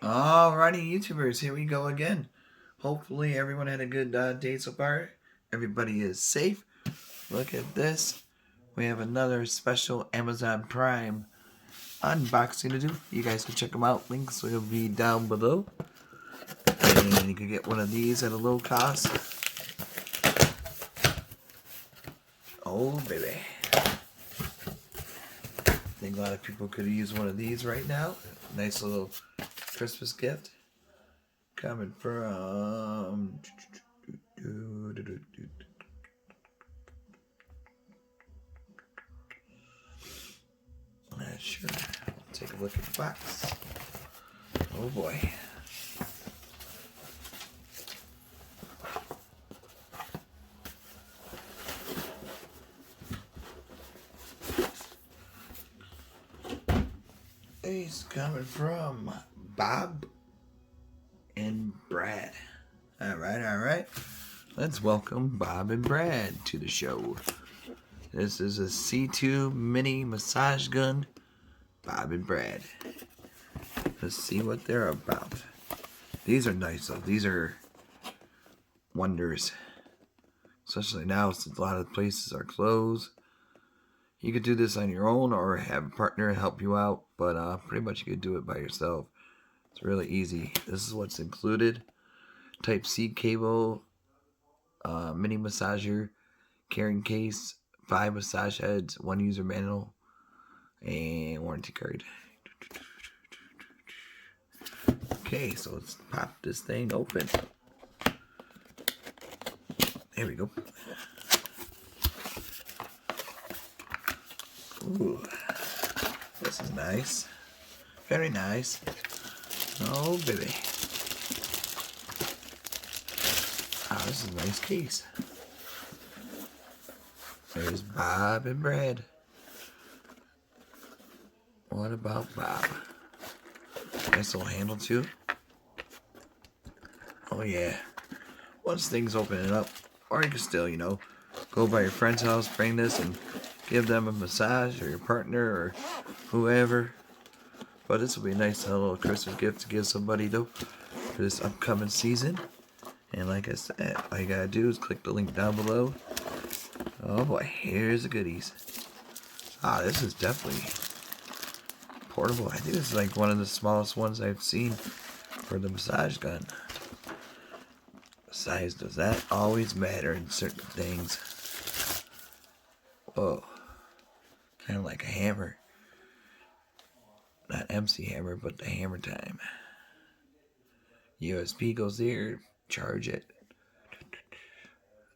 Alrighty, YouTubers, here we go again. Hopefully everyone had a good day so far. Everybody is safe. Look at this. We have another special Amazon Prime unboxing to do. You guys can check them out. Links will be down below. And you can get one of these at a low cost. Oh, baby. I think a lot of people could use one of these right now. Nice little Christmas gift. Coming from... Sure. Take a look at the box. Oh boy. It's coming from Bob and Brad. Alright. Let's welcome Bob and Brad to the show. This is a C2 mini massage gun. Bob and Brad. Let's see what they're about. These are nice though. These are wonders. Especially now since a lot of places are closed. You could do this on your own or have a partner help you out. But pretty much you could do it by yourself. It's really easy. This is what's included. Type C cable. Mini massager. Carrying case. 5 massage heads. 1 user manual. And warranty card. Okay, so let's pop this thing open. There we go. Ooh, this is nice. Very nice. Oh, baby. Oh, this is a nice case. There's Bob and Brad. What about Bob? Nice little handle too. Oh yeah. Once things open it up, or you can still, go by your friend's house, bring this and give them a massage, or your partner, or whoever. But this will be a nice little Christmas gift to give somebody though for this upcoming season. And like I said, all you gotta do is click the link down below. Oh boy, here's the goodies. Ah, this is definitely portable. I think this is like one of the smallest ones I've seen for the massage gun. Size, does that always matter in certain things? Whoa. Kind of like a hammer. Not MC Hammer, but the hammer time. USB goes there. Charge it.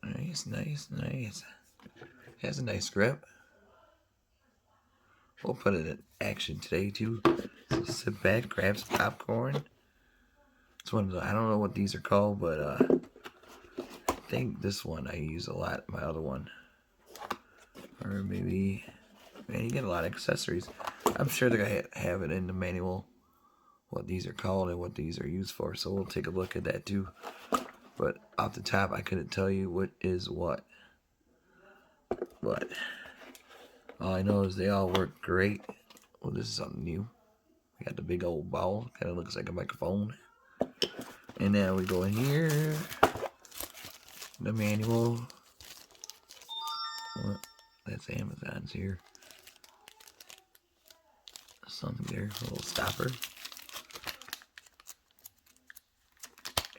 Nice. It has a nice grip. We'll put it in action today too. So sit back, grab some popcorn. It's one of the, I don't know what these are called, but I think this one I use a lot. My other one, or maybe, man, you get a lot of accessories. I'm sure they're gonna have it in the manual what these are called and what these are used for. So we'll take a look at that too. But off the top, I couldn't tell you what is what. But all I know is they all work great. Well, this is something new. We got the big old ball. Kind of looks like a microphone. And now we go in here. The manual. What? That's Amazon's here. Something there. A little stopper.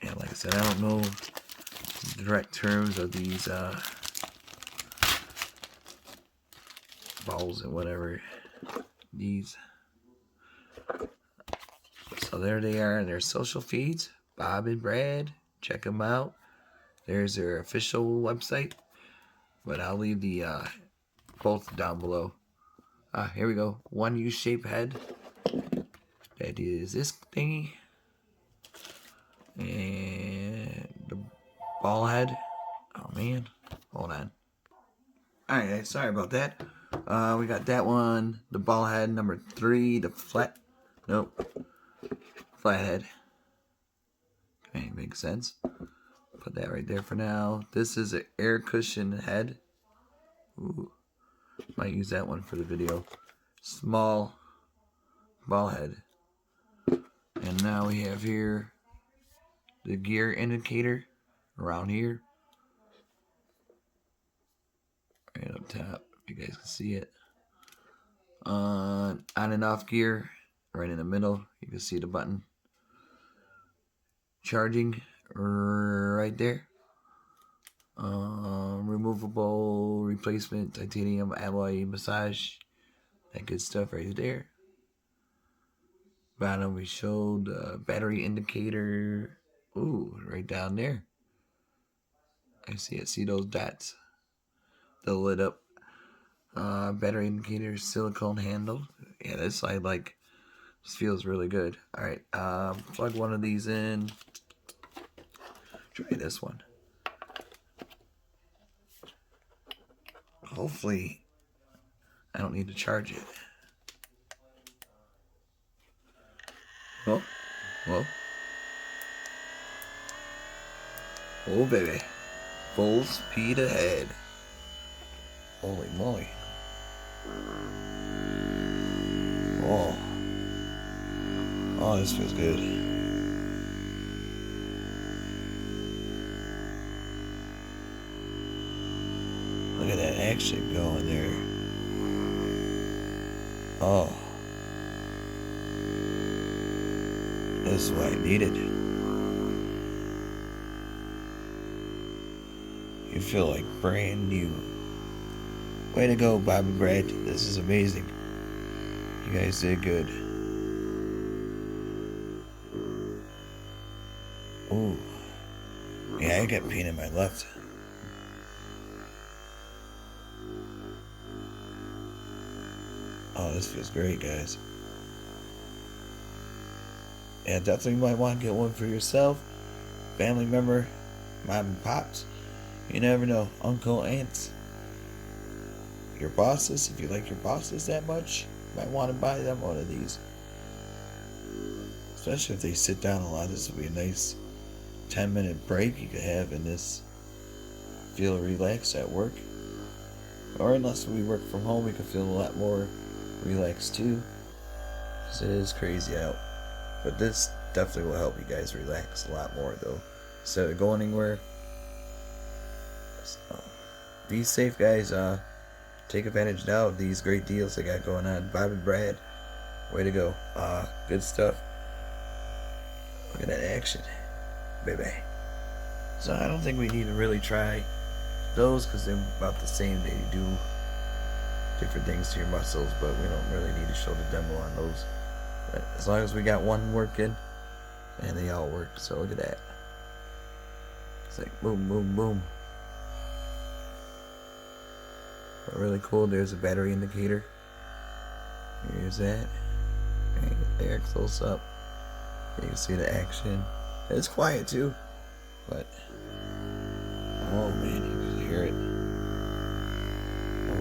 And like I said, I don't know the direct terms of these balls and whatever. These. So there they are in their social feeds. Bob and Brad. Check them out. There's their official website. But I'll leave the both down below. Here we go. 1 U-shaped head. That is this thingy. And the ball head. Oh man. Hold on. Alright, sorry about that. We got that one. The ball head number 3. The flat. Nope. Flathead. Okay, makes sense. Put that right there for now. This is an air cushion head. Ooh. Might use that one for the video. Small ball head. And now we have here the gear indicator around here. Right up top, if you guys can see it. On and off gear, right in the middle, you can see the button. Charging, right there. Removable replacement titanium alloy massage. That good stuff right there. Bottom we showed battery indicator. Ooh, right down there. I see it. See those dots? The lit up battery indicator, silicone handle. Yeah, this I like. This feels really good. All right, plug one of these in. Try this one. Hopefully, I don't need to charge it. Oh, whoa. Oh, baby. Full speed ahead. Holy moly. Oh. Oh, this feels good. Look at that action going there. Oh. This is what I needed. You feel like brand new. Way to go, Bob and Brad. This is amazing. You guys did good. Ooh. Yeah, I got pain in my left. Oh, this feels great, guys. Yeah, definitely might want to get one for yourself. Family member, mom and pops. You never know. Uncle, aunts. Your bosses, if you like your bosses that much, you might want to buy them one of these. Especially if they sit down a lot. This will be a nice 10-minute break you could have in this. Feel relaxed at work. Or unless we work from home, we can feel a lot more relaxed too. Because it is crazy out. But this definitely will help you guys relax a lot more though. Instead of going anywhere. So, be safe, guys. Take advantage now of these great deals they got going on. Bob and Brad, way to go. Good stuff. Look at that action, baby. So I don't think we need to really try those because they're about the same. They do different things to your muscles, but we don't really need to show the demo on those. But as long as we got one working, and they all work. So look at that. It's like boom, boom, boom. But really cool. There's a battery indicator. Here's that. Right there, close up. You can see the action. It's quiet too, but oh man, you can hear it. Oh.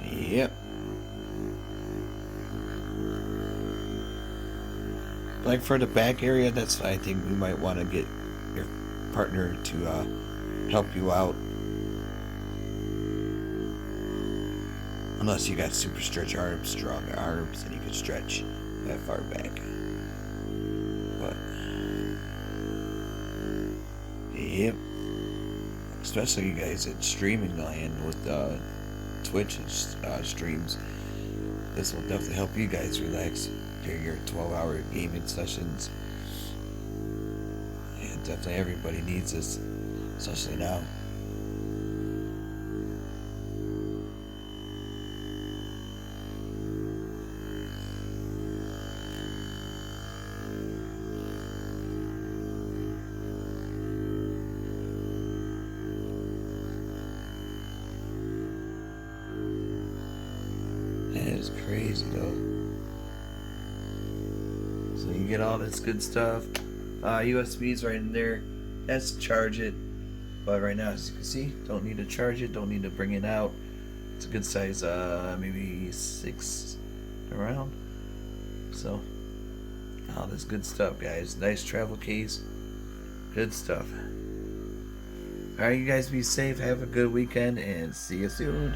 Yep. Like for the back area, that's I think we might want to get your partner to help you out. Unless you got super stretch arms, strong arms, and you can stretch that far back. But yep. Especially you guys at streaming land with Twitch and streams. This will definitely help you guys relax during your 12-hour gaming sessions. And definitely everybody needs this, especially now. That is crazy though. So you get all this good stuff. USB's right in there. That's to charge it. But right now, as you can see, don't need to charge it. Don't need to bring it out. It's a good size, maybe 6 around. So, all this good stuff, guys. Nice travel case. Good stuff. Alright, you guys be safe. Have a good weekend and see you soon.